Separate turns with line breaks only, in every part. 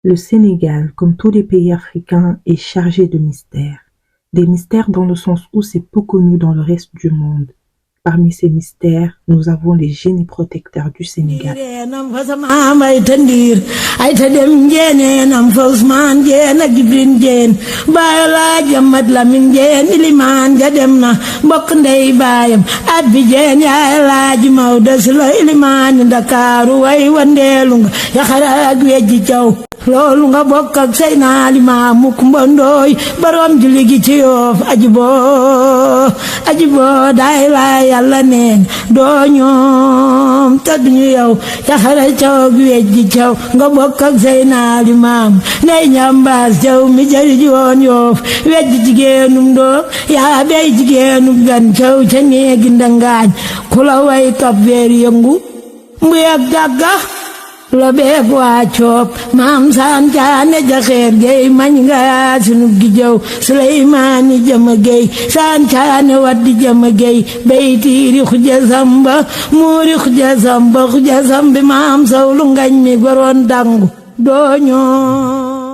Le Sénégal, comme tous les pays africains, est chargé de mystères. Des mystères dans le sens où c'est peu connu dans le reste du monde. Parmi ces mystères, nous avons les génies protecteurs du Sénégal.
loolu nga bokk ak say naa Limaamu Kumba Ndooy borom julli gi ci Yoof ajiboo daay laa yàlla neen doo ñoom te duñu yow yaxara caw gi wejji caw nga bokk ak say naa Limaamu ndey ñambaas caw mi jari ji woon Yoof wejji jigéenum doo yaa bey jigéenum gan caw ca néegi ndangaañ ku la way kap weer yëngu mbuy ak gàgga lo beeg waa coob maam saan caane jaxeer gey mañ nga sunu gi jëw Suleymaani jama gey saan caane waddi jama gey beytiiri xuja samba muuri xuja sambi maam sawlu ngañ mi goroon dangu doo ñoom.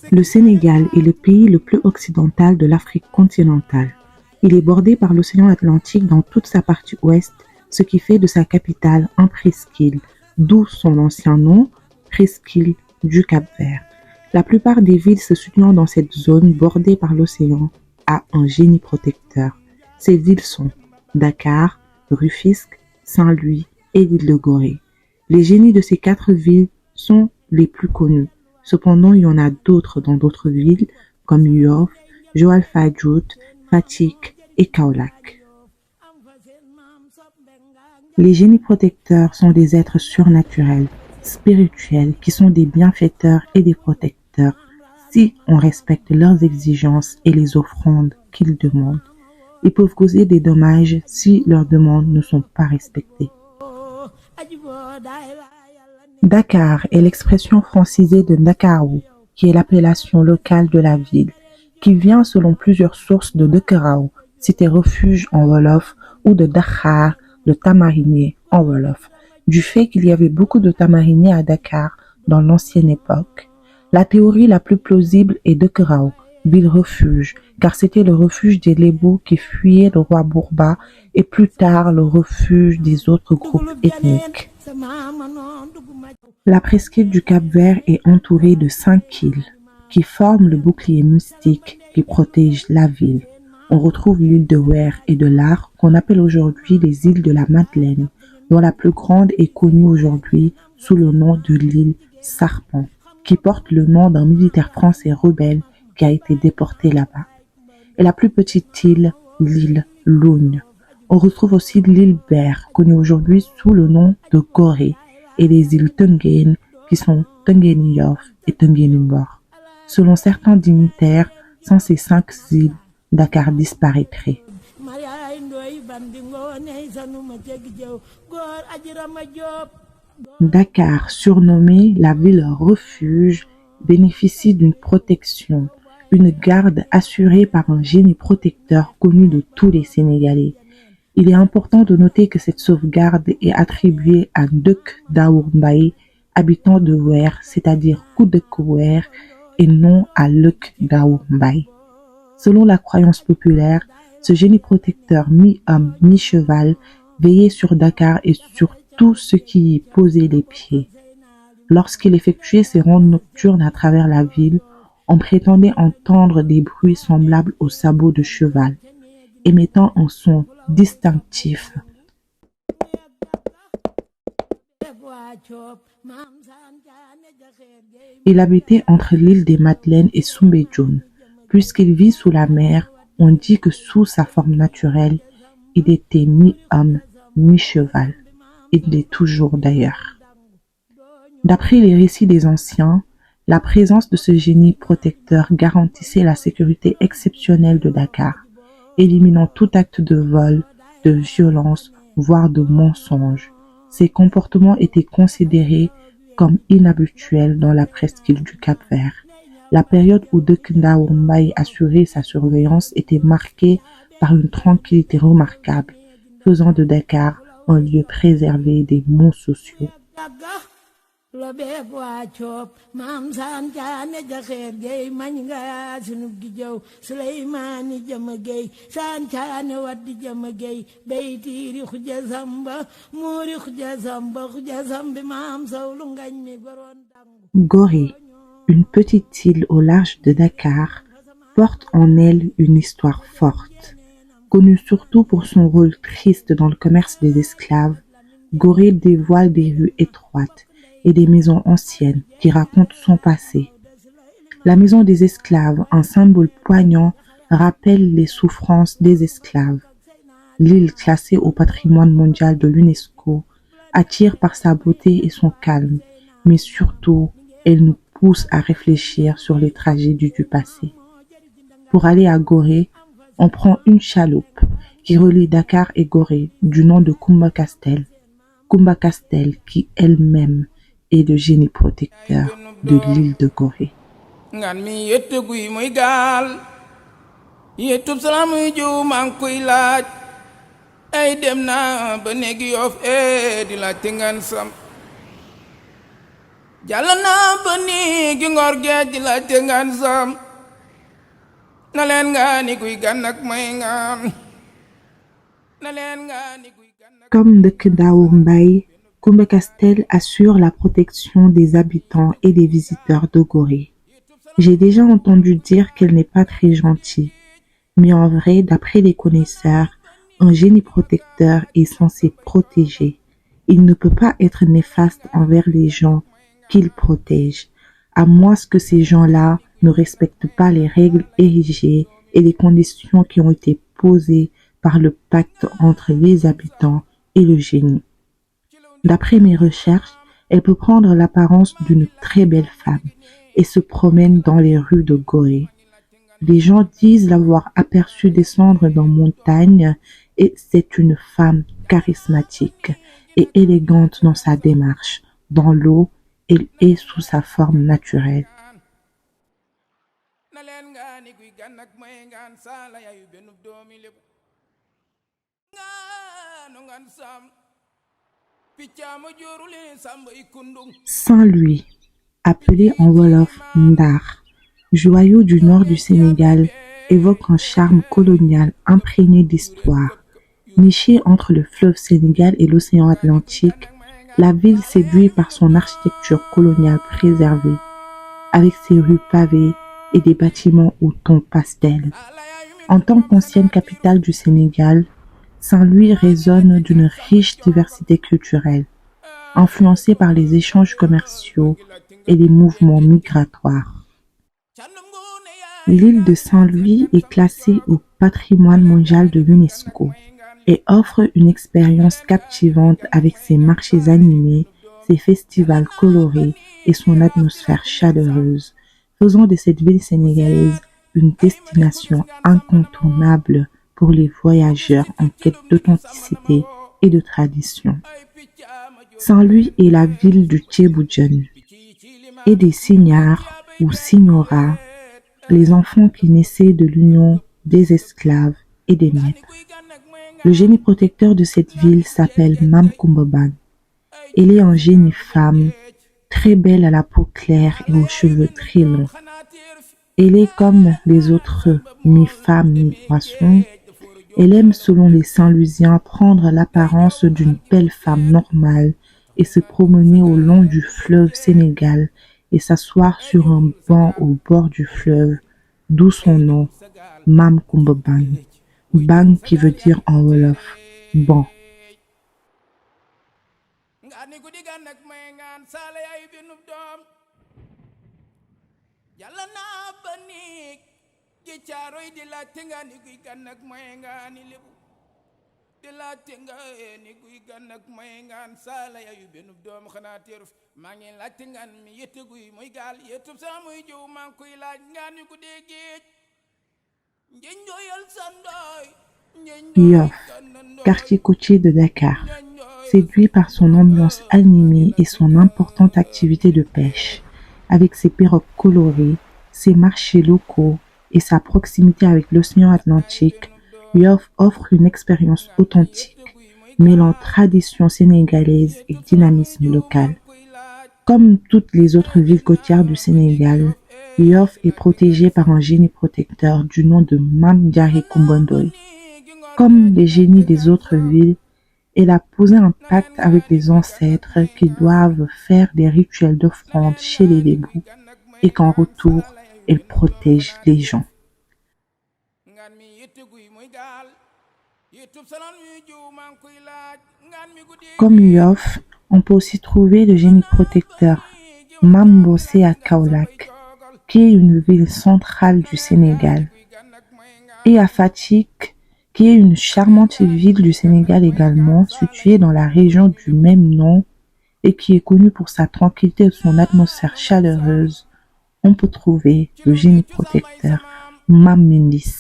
Le Sénégal est le pays le plus occidental de l'Afrique continentale. Il est bordé par l'océan Atlantique dans toute sa partie ouest, ce qui fait de sa capitale un presqu'île, d'où son ancien nom, presqu'île du Cap-Vert. La plupart des villes se situant dans cette zone bordée par l'océan a un génie protecteur. Ces villes sont Dakar, Rufisque, Saint-Louis et l'île de Gorée. Les génies de ces 4 villes sont les plus connus. Cependant, il y en a d'autres dans d'autres villes comme Yoff, Joal Fadiouth, Fatick et Kaolack. Les génies protecteurs sont des êtres surnaturels, spirituels, qui sont des bienfaiteurs et des protecteurs si on respecte leurs exigences et les offrandes qu'ils demandent. Ils peuvent causer des dommages si leurs demandes ne sont pas respectées. Dakar est l'expression francisée de Ndakaaru, qui est l'appellation locale de la ville, qui vient selon plusieurs sources de Dakarau, cité refuge en Wolof, ou de Dakhar, le tamarinier en Wolof, du fait qu'il y avait beaucoup de tamariniers à Dakar dans l'ancienne époque. La théorie la plus plausible est Dakarau, ville refuge, car c'était le refuge des Lébou qui fuyaient le roi Bourba et plus tard le refuge des autres groupes ethniques. La presqu'île du Cap-Vert est entourée de 5 îles qui forment le bouclier mystique qui protège la ville. On retrouve l'île de Wer et de Lar qu'on appelle aujourd'hui les îles de la Madeleine, dont la plus grande est connue aujourd'hui sous le nom de l'île Sarpan, qui porte le nom d'un militaire français rebelle qui a été déporté là-bas. Et la plus petite île, l'île Loun. On retrouve aussi l'île Ber, connue aujourd'hui sous le nom de Gorée, et les îles Tunguen, qui sont Tunguen Yoff et Tunguen Ngor. Selon certains dignitaires, sans ces 5 îles, Dakar disparaîtrait. Dakar, surnommée la ville refuge, bénéficie d'une protection, une garde assurée par un génie protecteur connu de tous les Sénégalais. Il est important de noter que cette sauvegarde est attribuée à Ndek Daour Mbaye, habitant de Wer, c'est-à-dire Koudek Wer, et non à Lek Daour Mbaye. Selon la croyance populaire, ce génie protecteur mi-homme, mi-cheval veillait sur Dakar et sur tout ce qui y posait les pieds. Lorsqu'il effectuait ses rondes nocturnes à travers la ville, on prétendait entendre des bruits semblables aux sabots de cheval, émettant un son distinctif. Il habitait entre l'île des Madeleines et Soumbédioune. Puisqu'il vit sous la mer, on dit que sous sa forme naturelle, il était mi-homme, mi-cheval. Il l'est toujours d'ailleurs. D'après les récits des anciens, la présence de ce génie protecteur garantissait la sécurité exceptionnelle de Dakar, éliminant tout acte de vol, de violence, voire de mensonge. Ces comportements étaient considérés comme inhabituels dans la presqu'île du Cap-Vert. La période où Ndao Mbaye assurait sa surveillance était marquée par une tranquillité remarquable, faisant de Dakar un lieu préservé des maux sociaux. Gorée, une petite île au large de Dakar, porte en elle une histoire forte. Connue surtout pour son rôle triste dans le commerce des esclaves, Gorée dévoile des rues étroites et des maisons anciennes qui racontent son passé. La maison des esclaves, un symbole poignant, rappelle les souffrances des esclaves. L'île classée au patrimoine mondial de l'UNESCO attire par sa beauté et son calme, mais surtout, elle nous pousse à réfléchir sur les tragédies du passé. Pour aller à Gorée, on prend une chaloupe qui relie Dakar et Gorée du nom de Kumba Castel. Kumba Castel qui elle-même est le génie protecteur de l'île de Gorée. Comme Ndao Mbaye, Kumba Castel assure la protection des habitants et des visiteurs de Gorée. J'ai déjà entendu dire qu'elle n'est pas très gentille, mais en vrai, d'après les connaisseurs, un génie protecteur est censé protéger. Il ne peut pas être néfaste envers les gens qu'il protège, à moins que ces gens-là ne respectent pas les règles érigées et les conditions qui ont été posées par le pacte entre les habitants et le génie. D'après mes recherches, elle peut prendre l'apparence d'une très belle femme et se promène dans les rues de Gorée. Les gens disent l'avoir aperçue descendre dans montagne et c'est une femme charismatique et élégante dans sa démarche. Dans l'eau, elle est sous sa forme naturelle. Saint-Louis, appelé en wolof Ndar, joyau du nord du Sénégal, évoque un charme colonial imprégné d'histoire. Nichée entre le fleuve Sénégal et l'océan Atlantique, la ville séduit par son architecture coloniale préservée, avec ses rues pavées et des bâtiments au ton pastel. En tant qu'ancienne capitale du Sénégal, Saint-Louis résonne d'une riche diversité culturelle, influencée par les échanges commerciaux et les mouvements migratoires. L'île de Saint-Louis est classée au patrimoine mondial de l'UNESCO et offre une expérience captivante avec ses marchés animés, ses festivals colorés et son atmosphère chaleureuse, faisant de cette ville sénégalaise une destination incontournable pour les voyageurs en quête d'authenticité et de tradition. Saint-Louis est la ville du Thiéboudjen et des signards ou signoras, les enfants qui naissaient de l'union des esclaves et des maîtres. Le génie protecteur de cette ville s'appelle Mam Kumba Bang. Elle est un génie femme, très belle à la peau claire et aux cheveux très longs. Elle est comme les autres mi-femme, mi-poisson. Elle aime, selon les Saint-Louisiens, prendre l'apparence d'une belle femme normale et se promener au long du fleuve Sénégal et s'asseoir sur un banc au bord du fleuve, d'où son nom, Mam Kumba Bang. Bang qui veut dire en wolof, bon. Yoff, quartier côtier de Dakar, séduit par son ambiance animée et son importante activité de pêche. Avec ses pirogues colorées, ses marchés locaux et sa proximité avec l'océan Atlantique lui offrent une expérience authentique, mêlant tradition sénégalaise et dynamisme local. Comme toutes les autres villes côtières du Sénégal, Yoff est protégée par un génie protecteur du nom de Mame Diarra Coumba Ndoye. Comme les génies des autres villes, elle a posé un pacte avec les ancêtres qui doivent faire des rituels d'offrande chez les Lébou et qu'en retour, elle protège les gens. Comme Yoff, on peut aussi trouver le génie protecteur Mambosé à Kaolack, qui est une ville centrale du Sénégal, et à Fatick, qui est une charmante ville du Sénégal également, située dans la région du même nom et qui est connue pour sa tranquillité et son atmosphère chaleureuse. On peut trouver le génie protecteur Mame Mindis.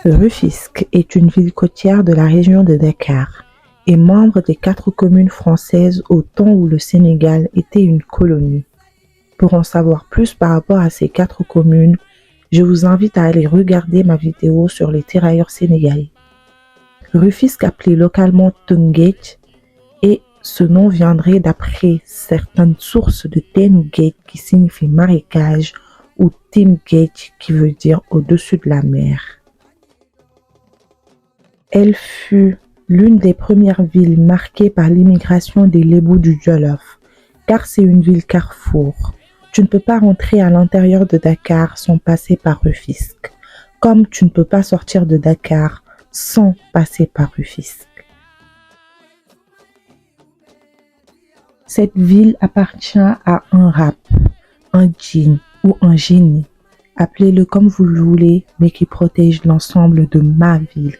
Rufisque est une ville côtière de la région de Dakar et membre des 4 communes françaises au temps où le Sénégal était une colonie. Pour en savoir plus par rapport à ces 4 communes, je vous invite à aller regarder ma vidéo sur les tirailleurs sénégalais. Rufisque appelé localement Tëngéej, et ce nom viendrait d'après certaines sources de Teen ou Géej qui signifie marécage ou Tim Géej qui veut dire au-dessus de la mer. Elle fut l'une des premières villes marquées par l'immigration des Lébou du Jolof, car c'est une ville carrefour. Tu ne peux pas rentrer à l'intérieur de Dakar sans passer par Rufisque, comme tu ne peux pas sortir de Dakar sans passer par Rufisque. Cette ville appartient à un rap, un djinn ou un génie, appelez-le comme vous le voulez, mais qui protège l'ensemble de ma ville.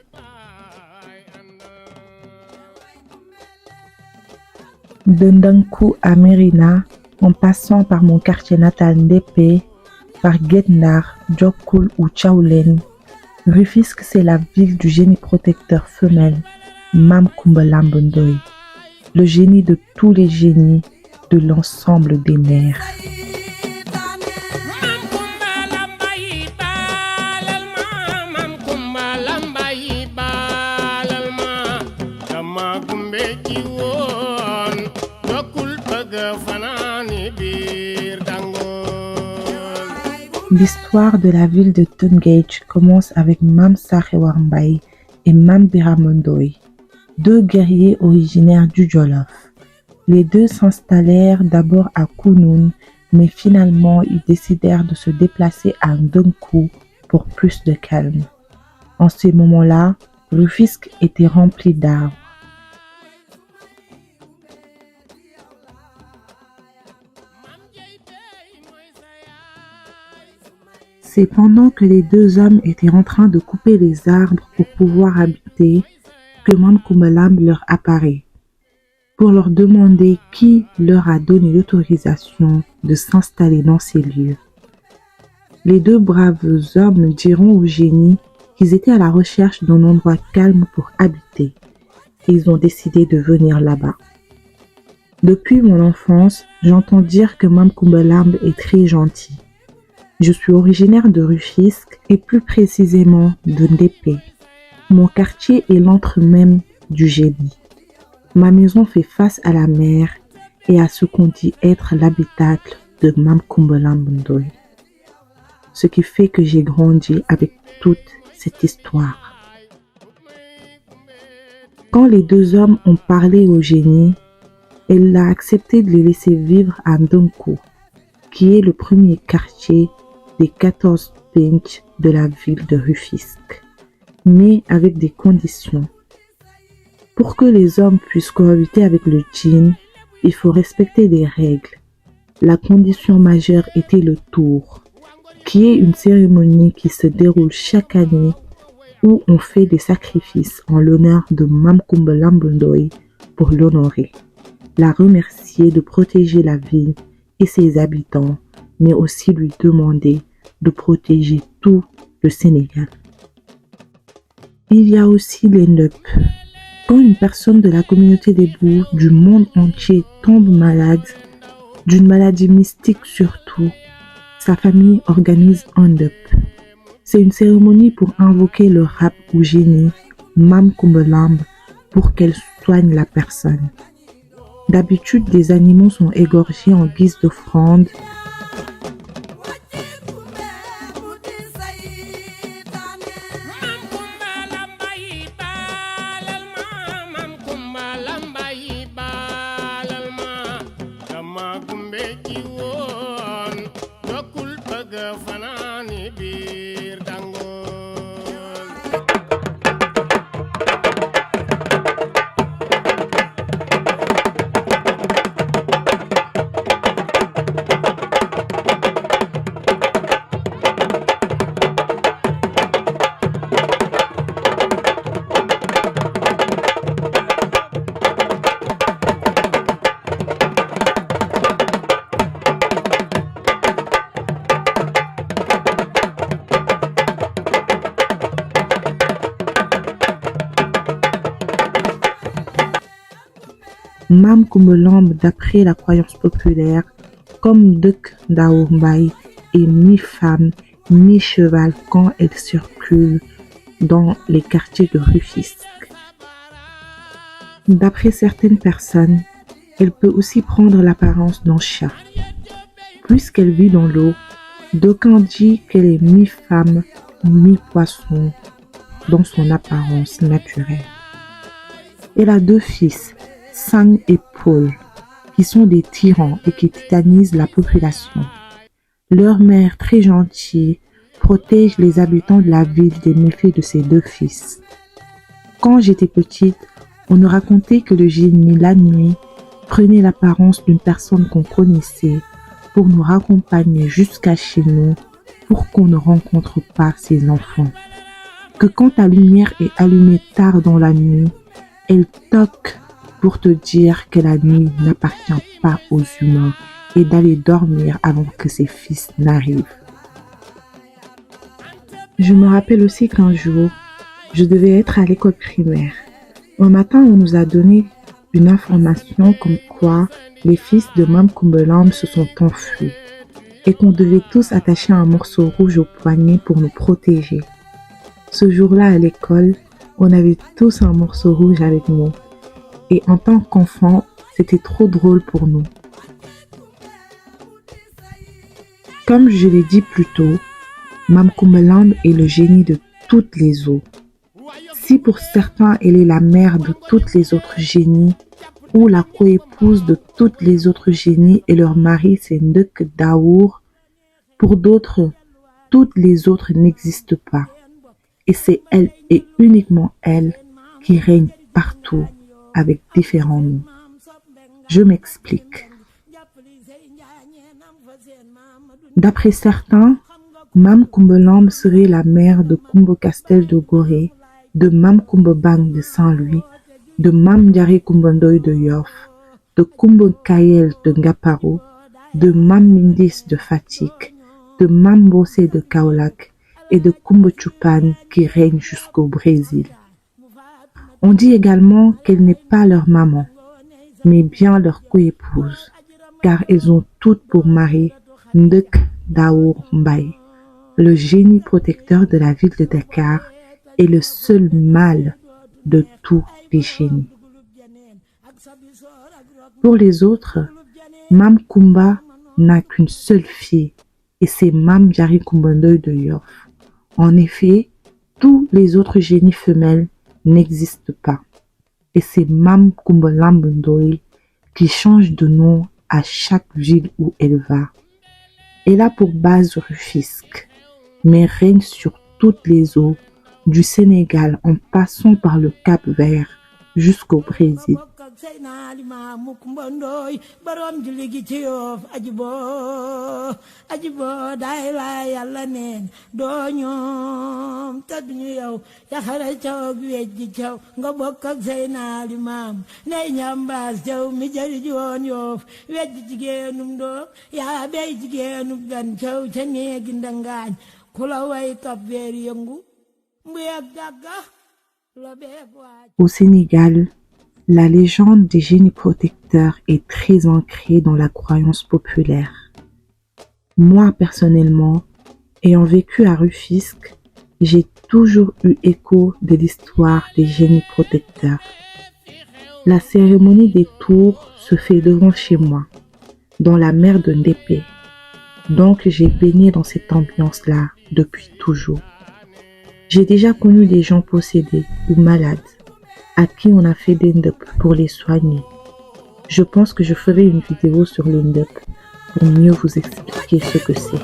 De Ndankou à Mérina, en passant par mon quartier natal Ndépé, par Guet-Ndar, Diokoul ou Tchaoulène, Rufisque c'est la ville du génie protecteur femelle, Mame Coumba Ndoye, le génie de tous les génies de l'ensemble des mers. L'histoire de la ville de Tëngéej commence avec Mame Sakhewar Mbaye et Mame Birame Ndoye, 2 guerriers originaires du Jolof. Les 2 s'installèrent d'abord à Kounoune, mais finalement ils décidèrent de se déplacer à Ndankou pour plus de calme. En ces moments-là, Rufisque était rempli d'arbres. C'est pendant que les 2 hommes étaient en train de couper les arbres pour pouvoir habiter que Mame Coumba leur apparaît pour leur demander qui leur a donné l'autorisation de s'installer dans ces lieux. Les 2 braves hommes diront au génie qu'ils étaient à la recherche d'un endroit calme pour habiter et ils ont décidé de venir là-bas. Depuis mon enfance, j'entends dire que Mame Coumba est très gentil. Je suis originaire de Rufisque et plus précisément de Ndépé. Mon quartier est l'antre même du génie. Ma maison fait face à la mer et à ce qu'on dit être l'habitacle de Mame Coumba Ndoye. Ce qui fait que j'ai grandi avec toute cette histoire. Quand les 2 hommes ont parlé au génie, elle a accepté de les laisser vivre à Ndankou, qui est le premier quartier des 14 pench de la ville de Rufisque, mais avec des conditions. Pour que les hommes puissent cohabiter avec le djinn, il faut respecter des règles. La condition majeure était le tour, qui est une cérémonie qui se déroule chaque année où on fait des sacrifices en l'honneur de Mam Kumba Lambundoy pour l'honorer, la remercier de protéger la ville et ses habitants, mais aussi lui demander de protéger tout le Sénégal. Il y a aussi les Ndeup. Quand une personne de la communauté des Bou du monde entier tombe malade, d'une maladie mystique surtout, sa famille organise un Ndeup. C'est une cérémonie pour invoquer le rap ou génie, Mam Kumbalamb, pour qu'elle soigne la personne. D'habitude, des animaux sont égorgés en guise d'offrande. Mam Kumbalamb, d'après la croyance populaire, comme Dek Daour Mbaye, est mi-femme, mi-cheval quand elle circule dans les quartiers de Rufisque. D'après certaines personnes, elle peut aussi prendre l'apparence d'un chat. Puisqu'elle vit dans l'eau, d'aucuns disent qu'elle est mi-femme, mi-poisson dans son apparence naturelle. Elle a 2 fils, Sang et Paul, qui sont des tyrans et qui tétanisent la population. Leur mère, très gentille, protège les habitants de la ville des méfaits de ses 2 fils. Quand j'étais petite, on nous racontait que le génie, la nuit, prenait l'apparence d'une personne qu'on connaissait pour nous raccompagner jusqu'à chez nous pour qu'on ne rencontre pas ses enfants. Que quand ta lumière est allumée tard dans la nuit, elle toque pour te dire que la nuit n'appartient pas aux humains et d'aller dormir avant que ses fils n'arrivent. Je me rappelle aussi qu'un jour, je devais être à l'école primaire. Un matin, on nous a donné une information comme quoi les fils de Mam Kumbalamb se sont enfuis et qu'on devait tous attacher un morceau rouge au poignet pour nous protéger. Ce jour-là à l'école, on avait tous un morceau rouge avec nous. Et en tant qu'enfant, c'était trop drôle pour nous. Comme je l'ai dit plus tôt, Mam Kumbalamb est le génie de toutes les eaux. Si pour certains elle est la mère de toutes les autres génies, ou la coépouse de toutes les autres génies et leur mari c'est Ndek Daour, pour d'autres, toutes les autres n'existent pas. Et c'est elle et uniquement elle qui règne partout avec différents noms. Je m'explique. D'après certains, Mam Kumbalamb serait la mère de Kumba Castel de Gorée, de Mam Kumba Bang de Saint-Louis, de Mam Diaré Kumbandoy de Yoff, de Kumba Kayel de Ngaparo, de Mam Mindis de Fatick, de Mam Bossé de Kaolack et de Kumba Chupan qui règne jusqu'au Brésil. On dit également qu'elle n'est pas leur maman, mais bien leur coépouse, car elles ont toutes pour mari Ndek Daour Mbaye, le génie protecteur de la ville de Dakar et le seul mâle de tous les génies. Pour les autres, Mam Kumba n'a qu'une seule fille et c'est Mam Diaré Kumbandoy de Yoff. En effet, tous les autres génies femelles n'existe pas. Et c'est Mam Kumbalamb Ndoye qui change de nom à chaque ville où elle va. Elle a pour base Rufisque, mais règne sur toutes les eaux, du Sénégal en passant par le Cap-Vert, jusqu'au Brésil. Au Sénégal, la légende des génies protecteurs est très ancrée dans la croyance populaire. Moi, personnellement, ayant vécu à Rufisque, j'ai toujours eu écho de l'histoire des génies protecteurs. La cérémonie des tours se fait devant chez moi, dans la mer de Ndépé. Donc j'ai baigné dans cette ambiance-là depuis toujours. J'ai déjà connu des gens possédés ou malades, à qui on a fait des ndep pour les soigner. Je pense que je ferai une vidéo sur le ndep pour mieux vous expliquer ce que c'est.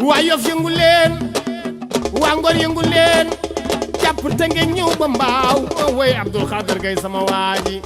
waa Yoff yëngu leen waa Ngor yëngu leen jàpp te ngeen ñëw ba mbaaw woy Abdou Khader Gaye sama waaji